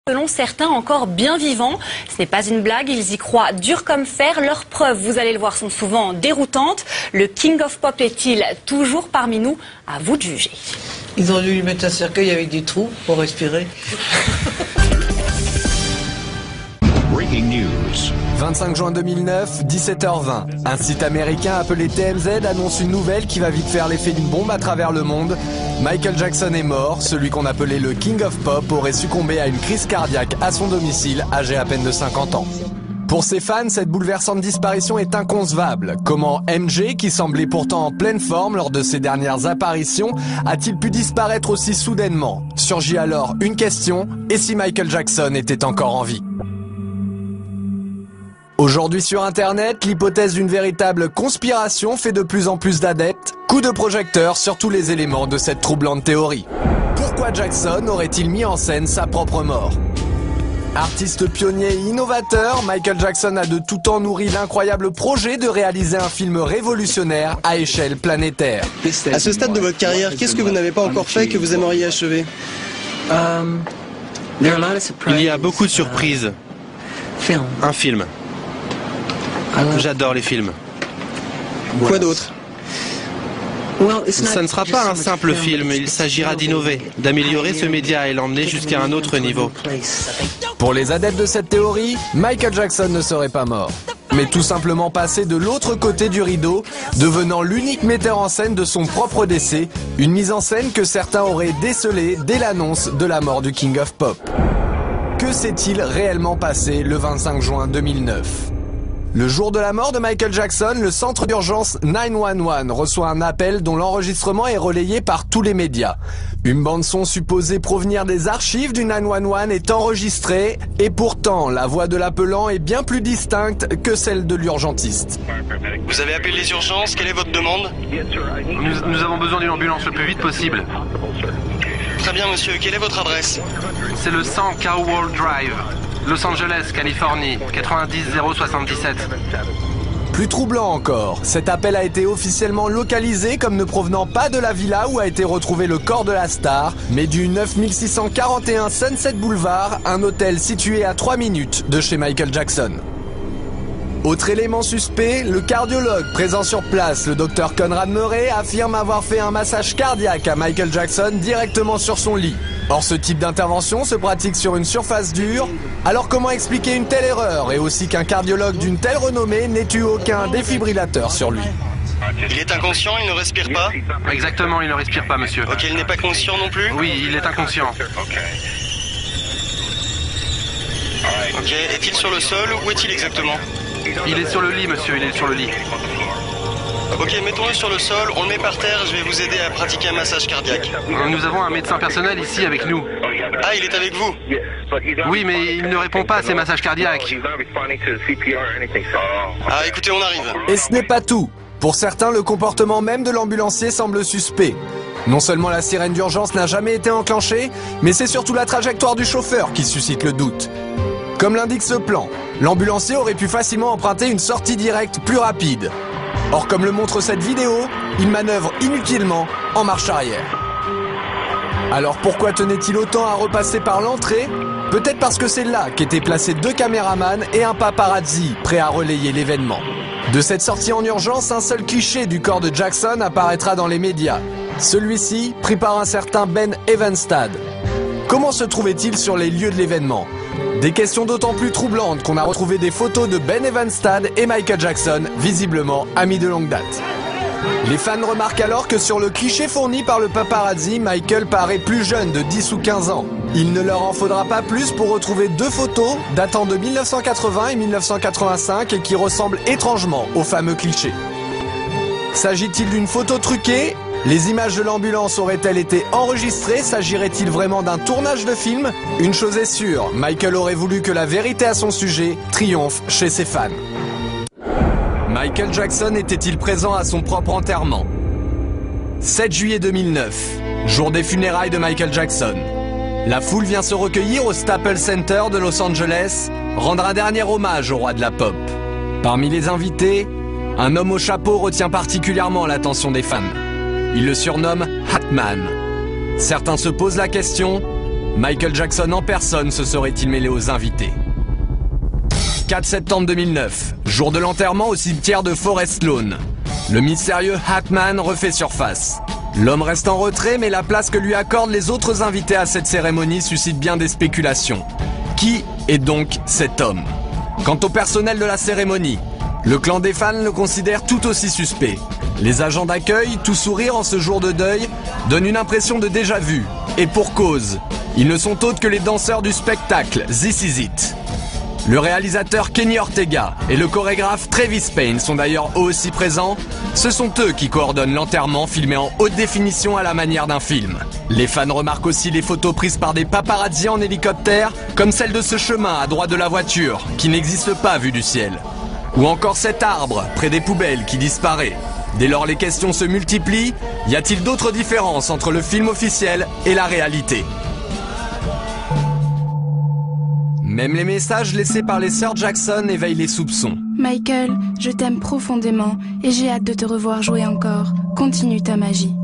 Selon certains, encore bien vivants. Ce n'est pas une blague, ils y croient dur comme fer. Leurs preuves, vous allez le voir, sont souvent déroutantes. Le King of Pop est-il toujours parmi nous? À vous de juger. Ils ont dû lui mettre un cercueil avec des trous pour respirer. Breaking news. 25 juin 2009, 17h20. Un site américain appelé TMZ annonce une nouvelle qui va vite faire l'effet d'une bombe à travers le monde. Michael Jackson est mort. Celui qu'on appelait le King of Pop aurait succombé à une crise cardiaque à son domicile, âgé à peine de 50 ans. Pour ses fans, cette bouleversante disparition est inconcevable. Comment MJ, qui semblait pourtant en pleine forme lors de ses dernières apparitions, a-t-il pu disparaître aussi soudainement? Surgit alors une question, et si Michael Jackson était encore en vie? Aujourd'hui sur Internet, l'hypothèse d'une véritable conspiration fait de plus en plus d'adeptes. Coup de projecteur sur tous les éléments de cette troublante théorie. Pourquoi Jackson aurait-il mis en scène sa propre mort? Artiste pionnier et innovateur, Michael Jackson a de tout temps nourri l'incroyable projet de réaliser un film révolutionnaire à échelle planétaire. À ce stade de votre carrière, qu'est-ce que vous n'avez pas encore fait que vous aimeriez achever? Il y a beaucoup de surprises. Un film. J'adore les films. Quoi d'autre? Ça ne sera pas un simple film, il s'agira d'innover, d'améliorer ce média et l'emmener jusqu'à un autre niveau. Pour les adeptes de cette théorie, Michael Jackson ne serait pas mort, mais tout simplement passé de l'autre côté du rideau, devenant l'unique metteur en scène de son propre décès, une mise en scène que certains auraient décelée dès l'annonce de la mort du King of Pop. Que s'est-il réellement passé le 25 juin 2009 ? Le jour de la mort de Michael Jackson, le centre d'urgence 911 reçoit un appel dont l'enregistrement est relayé par tous les médias. Une bande-son supposée provenir des archives du 911 est enregistrée et pourtant la voix de l'appelant est bien plus distincte que celle de l'urgentiste. Vous avez appelé les urgences, quelle est votre demande? Nous avons besoin d'une ambulance le plus vite possible. Très bien monsieur, quelle est votre adresse? C'est le 100 Cowell Drive, Los Angeles, Californie, 90077. Plus troublant encore, cet appel a été officiellement localisé comme ne provenant pas de la villa où a été retrouvé le corps de la star, mais du 9641 Sunset Boulevard, un hôtel situé à 3 minutes de chez Michael Jackson. Autre élément suspect, le cardiologue présent sur place, le docteur Conrad Murray, affirme avoir fait un massage cardiaque à Michael Jackson directement sur son lit. Or, ce type d'intervention se pratique sur une surface dure. Alors comment expliquer une telle erreur et aussi qu'un cardiologue d'une telle renommée n'ait eu aucun défibrillateur sur lui? Il est inconscient, il ne respire pas? Exactement, il ne respire pas, monsieur. Ok, il n'est pas conscient non plus? Oui, il est inconscient. Ok, est-il sur le sol ou où est-il exactement? Il est sur le lit, monsieur, il est sur le lit. Ok, mettons-le sur le sol, on le met par terre, je vais vous aider à pratiquer un massage cardiaque. Nous avons un médecin personnel ici avec nous. Ah, il est avec vous? Oui, mais il ne répond pas à ces massages cardiaques. Ah, écoutez, on arrive. Et ce n'est pas tout. Pour certains, le comportement même de l'ambulancier semble suspect. Non seulement la sirène d'urgence n'a jamais été enclenchée, mais c'est surtout la trajectoire du chauffeur qui suscite le doute. Comme l'indique ce plan, l'ambulancier aurait pu facilement emprunter une sortie directe plus rapide. Or, comme le montre cette vidéo, il manœuvre inutilement en marche arrière. Alors pourquoi tenait-il autant à repasser par l'entrée? Peut-être parce que c'est là qu'étaient placés 2 caméramans et un paparazzi prêts à relayer l'événement. De cette sortie en urgence, un seul cliché du corps de Jackson apparaîtra dans les médias. Celui-ci pris par un certain Ben Evenstad. Comment se trouvait-il sur les lieux de l'événement? Des questions d'autant plus troublantes qu'on a retrouvé des photos de Ben Evenstad et Michael Jackson, visiblement amis de longue date. Les fans remarquent alors que sur le cliché fourni par le paparazzi, Michael paraît plus jeune de 10 ou 15 ans. Il ne leur en faudra pas plus pour retrouver 2 photos datant de 1980 et 1985 et qui ressemblent étrangement au fameux cliché. S'agit-il d'une photo truquée? Les images de l'ambulance auraient-elles été enregistrées? S'agirait-il vraiment d'un tournage de film? Une chose est sûre, Michael aurait voulu que la vérité à son sujet triomphe chez ses fans. Michael Jackson était-il présent à son propre enterrement? 7 juillet 2009, jour des funérailles de Michael Jackson. La foule vient se recueillir au Staples Center de Los Angeles, rendre un dernier hommage au roi de la pop. Parmi les invités, un homme au chapeau retient particulièrement l'attention des fans. Il le surnomme Hatman. Certains se posent la question, Michael Jackson en personne se serait-il mêlé aux invités? 4 septembre 2009, jour de l'enterrement au cimetière de Forest Lawn. Le mystérieux Hatman refait surface. L'homme reste en retrait, mais la place que lui accordent les autres invités à cette cérémonie suscite bien des spéculations. Qui est donc cet homme? Quant au personnel de la cérémonie, le clan des fans le considère tout aussi suspect. Les agents d'accueil, tout sourire en ce jour de deuil, donnent une impression de déjà-vu. Et pour cause, ils ne sont autres que les danseurs du spectacle This Is It. Le réalisateur Kenny Ortega et le chorégraphe Travis Payne sont d'ailleurs eux aussi présents. Ce sont eux qui coordonnent l'enterrement filmé en haute définition à la manière d'un film. Les fans remarquent aussi les photos prises par des paparazzis en hélicoptère, comme celle de ce chemin à droite de la voiture, qui n'existe pas vu du ciel. Ou encore cet arbre près des poubelles qui disparaît. Dès lors les questions se multiplient, y a-t-il d'autres différences entre le film officiel et la réalité? Même les messages laissés par les sœurs Jackson éveillent les soupçons. Michael, je t'aime profondément et j'ai hâte de te revoir jouer encore. Continue ta magie.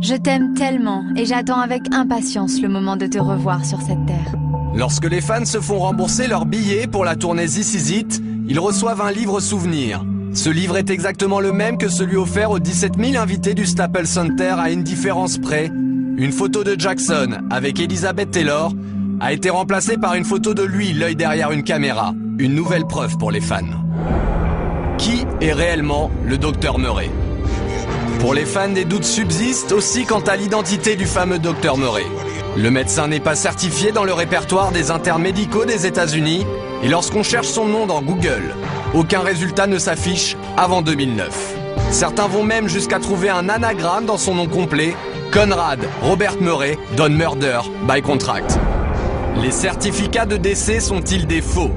Je t'aime tellement et j'attends avec impatience le moment de te revoir sur cette terre. Lorsque les fans se font rembourser leurs billets pour la tournée This Is It, ils reçoivent un livre souvenir. Ce livre est exactement le même que celui offert aux 17 000 invités du Staples Center à une différence près. Une photo de Jackson avec Elizabeth Taylor a été remplacée par une photo de lui, l'œil derrière une caméra. Une nouvelle preuve pour les fans. Qui est réellement le Dr Murray? Pour les fans, des doutes subsistent aussi quant à l'identité du fameux Dr Murray. Le médecin n'est pas certifié dans le répertoire des internes médicaux des États-Unis et lorsqu'on cherche son nom dans Google, aucun résultat ne s'affiche avant 2009. Certains vont même jusqu'à trouver un anagramme dans son nom complet, Conrad Robert Murray Don Murder by Contract. Les certificats de décès sont-ils des faux?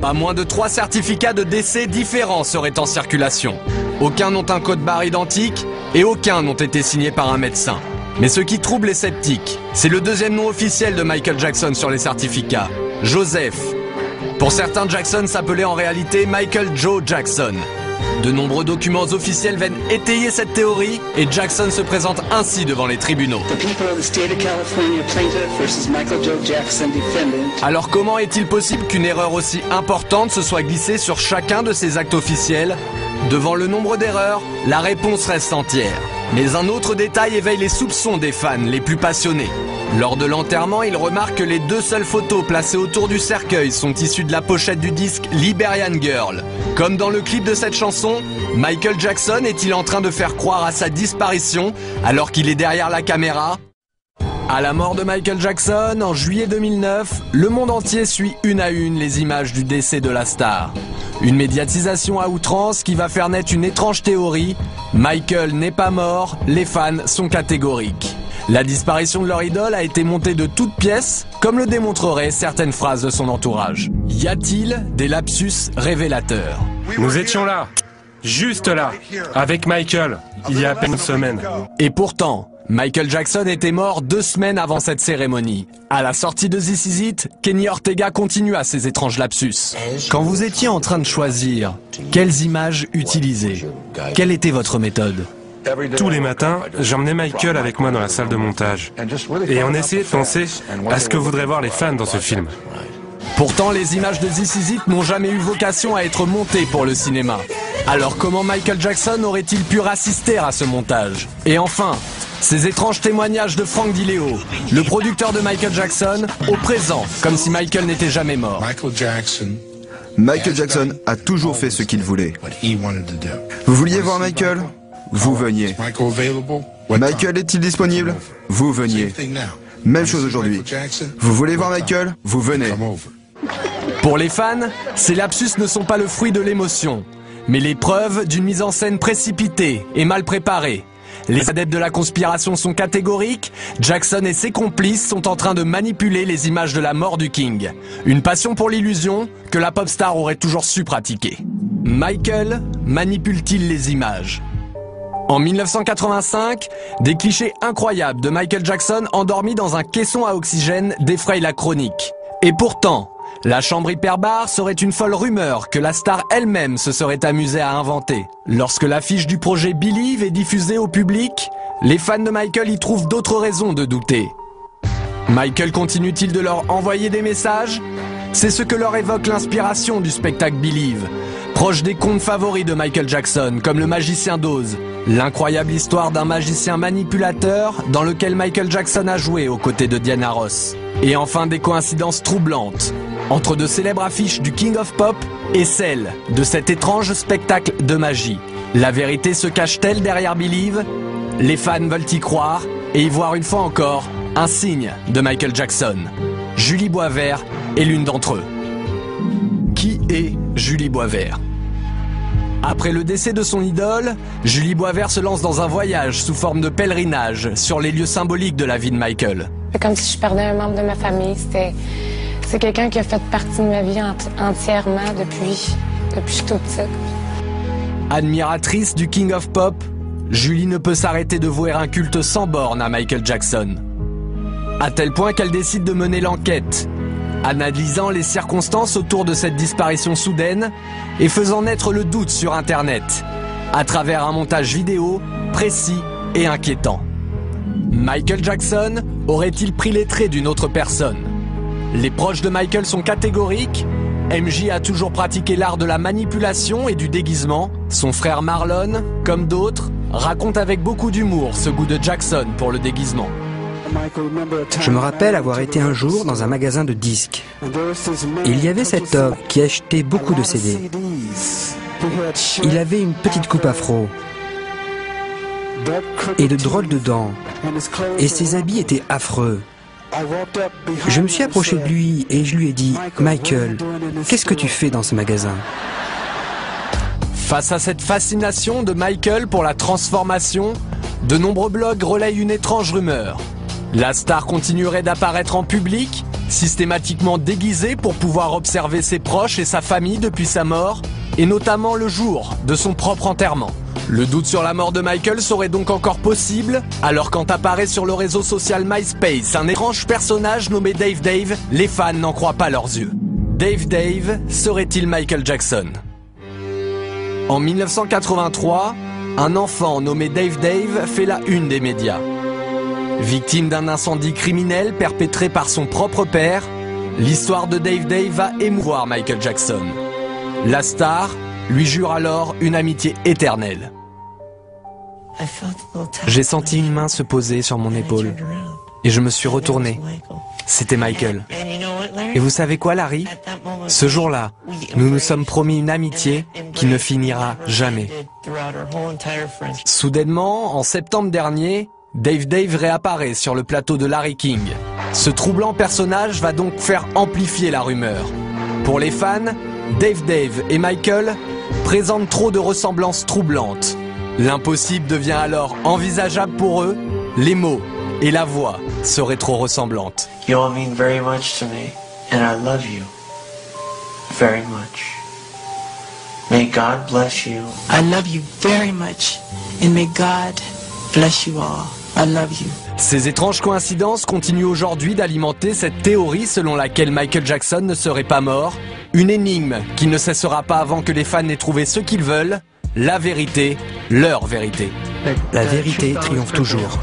Pas moins de 3 certificats de décès différents seraient en circulation. Aucun n'ont un code barre identique et aucun n'ont été signés par un médecin. Mais ce qui trouble les sceptiques, c'est le deuxième nom officiel de Michael Jackson sur les certificats, Joseph. Pour certains, Jackson s'appelait en réalité Michael Joe Jackson. De nombreux documents officiels viennent étayer cette théorie et Jackson se présente ainsi devant les tribunaux. Alors comment est-il possible qu'une erreur aussi importante se soit glissée sur chacun de ces actes officiels? Devant le nombre d'erreurs, la réponse reste entière. Mais un autre détail éveille les soupçons des fans les plus passionnés. Lors de l'enterrement, ils remarquent que les 2 seules photos placées autour du cercueil sont issues de la pochette du disque Liberian Girl. Comme dans le clip de cette chanson, Michael Jackson est-il en train de faire croire à sa disparition alors qu'il est derrière la caméra? À la mort de Michael Jackson, en juillet 2009, le monde entier suit une à une les images du décès de la star. Une médiatisation à outrance qui va faire naître une étrange théorie. Michael n'est pas mort, les fans sont catégoriques. La disparition de leur idole a été montée de toutes pièces, comme le démontreraient certaines phrases de son entourage. Y a-t-il des lapsus révélateurs? Nous étions là, juste là, avec Michael, il y a à peine une semaine. Et pourtant, Michael Jackson était mort 2 semaines avant cette cérémonie. À la sortie de This Is It, Kenny Ortega continua ses étranges lapsus. Quand vous étiez en train de choisir, quelles images utiliser? Quelle était votre méthode? Tous les matins, j'emmenais Michael avec moi dans la salle de montage. Et on essayait de penser à ce que voudraient voir les fans dans ce film. Pourtant, les images de This Is It n'ont jamais eu vocation à être montées pour le cinéma. Alors comment Michael Jackson aurait-il pu assister à ce montage? Et enfin, ces étranges témoignages de Frank DiLeo, le producteur de Michael Jackson, au présent, comme si Michael n'était jamais mort. Michael Jackson a toujours fait ce qu'il voulait. Vous vouliez voir Michael? Vous veniez. Michael est-il disponible? Vous veniez. Même chose aujourd'hui. Vous voulez voir Michael? Vous venez. Pour les fans, ces lapsus ne sont pas le fruit de l'émotion, mais les preuves d'une mise en scène précipitée et mal préparée. Les adeptes de la conspiration sont catégoriques, Jackson et ses complices sont en train de manipuler les images de la mort du King. Une passion pour l'illusion que la pop star aurait toujours su pratiquer. Michael manipule-t-il les images? En 1985, des clichés incroyables de Michael Jackson endormi dans un caisson à oxygène défrayent la chronique. Et pourtant, la chambre hyperbare serait une folle rumeur que la star elle-même se serait amusée à inventer. Lorsque l'affiche du projet Believe est diffusée au public, les fans de Michael y trouvent d'autres raisons de douter. Michael continue-t-il de leur envoyer des messages? C'est ce que leur évoque l'inspiration du spectacle Believe, proche des contes favoris de Michael Jackson, comme Le Magicien d'Oz, l'incroyable histoire d'un magicien manipulateur dans lequel Michael Jackson a joué aux côtés de Diana Ross. Et enfin des coïncidences troublantes entre de célèbres affiches du King of Pop et celles de cet étrange spectacle de magie. La vérité se cache-t-elle derrière Believe? Les fans veulent y croire et y voir une fois encore un signe de Michael Jackson. Julie Boisvert est l'une d'entre eux. Qui est Julie Boisvert? Après le décès de son idole, Julie Boisvert se lance dans un voyage sous forme de pèlerinage sur les lieux symboliques de la vie de Michael. C'est comme si je perdais un membre de ma famille. C'est quelqu'un qui a fait partie de ma vie entièrement depuis que je suis toute petite. Admiratrice du King of Pop, Julie ne peut s'arrêter de vouer un culte sans borne à Michael Jackson. À tel point qu'elle décide de mener l'enquête, analysant les circonstances autour de cette disparition soudaine et faisant naître le doute sur Internet, à travers un montage vidéo précis et inquiétant. Michael Jackson aurait-il pris les traits d'une autre personne? Les proches de Michael sont catégoriques. MJ a toujours pratiqué l'art de la manipulation et du déguisement. Son frère Marlon, comme d'autres, raconte avec beaucoup d'humour ce goût de Jackson pour le déguisement. Je me rappelle avoir été un jour dans un magasin de disques. Il y avait cet homme qui achetait beaucoup de CD. Il avait une petite coupe afro et de drôles de dents. Et ses habits étaient affreux. Je me suis approché de lui et je lui ai dit « Michael, qu'est-ce que tu fais dans ce magasin ?» Face à cette fascination de Michael pour la transformation, de nombreux blogs relayent une étrange rumeur. La star continuerait d'apparaître en public, systématiquement déguisée pour pouvoir observer ses proches et sa famille depuis sa mort, et notamment le jour de son propre enterrement. Le doute sur la mort de Michael serait donc encore possible, alors quand apparaît sur le réseau social MySpace un étrange personnage nommé Dave Dave, les fans n'en croient pas leurs yeux. Dave Dave serait-il Michael Jackson? En 1983, un enfant nommé Dave Dave fait la une des médias. Victime d'un incendie criminel perpétré par son propre père, l'histoire de Dave Dave va émouvoir Michael Jackson. La star lui jure alors une amitié éternelle. J'ai senti une main se poser sur mon épaule et je me suis retourné. C'était Michael. Et vous savez quoi, Larry? Ce jour-là, nous nous sommes promis une amitié qui ne finira jamais. Soudainement, en septembre dernier, Dave Dave réapparaît sur le plateau de Larry King. Ce troublant personnage va donc faire amplifier la rumeur. Pour les fans, Dave Dave et Michael présentent trop de ressemblances troublantes. L'impossible devient alors envisageable pour eux, les mots et la voix seraient trop ressemblantes. You all mean very much to me, and I love you very much. May God bless you. I love you very much, and may God bless you all. I love you. Ces étranges coïncidences continuent aujourd'hui d'alimenter cette théorie selon laquelle Michael Jackson ne serait pas mort, une énigme qui ne cessera pas avant que les fans aient trouvé ce qu'ils veulent, la vérité, leur vérité. La vérité triomphe toujours.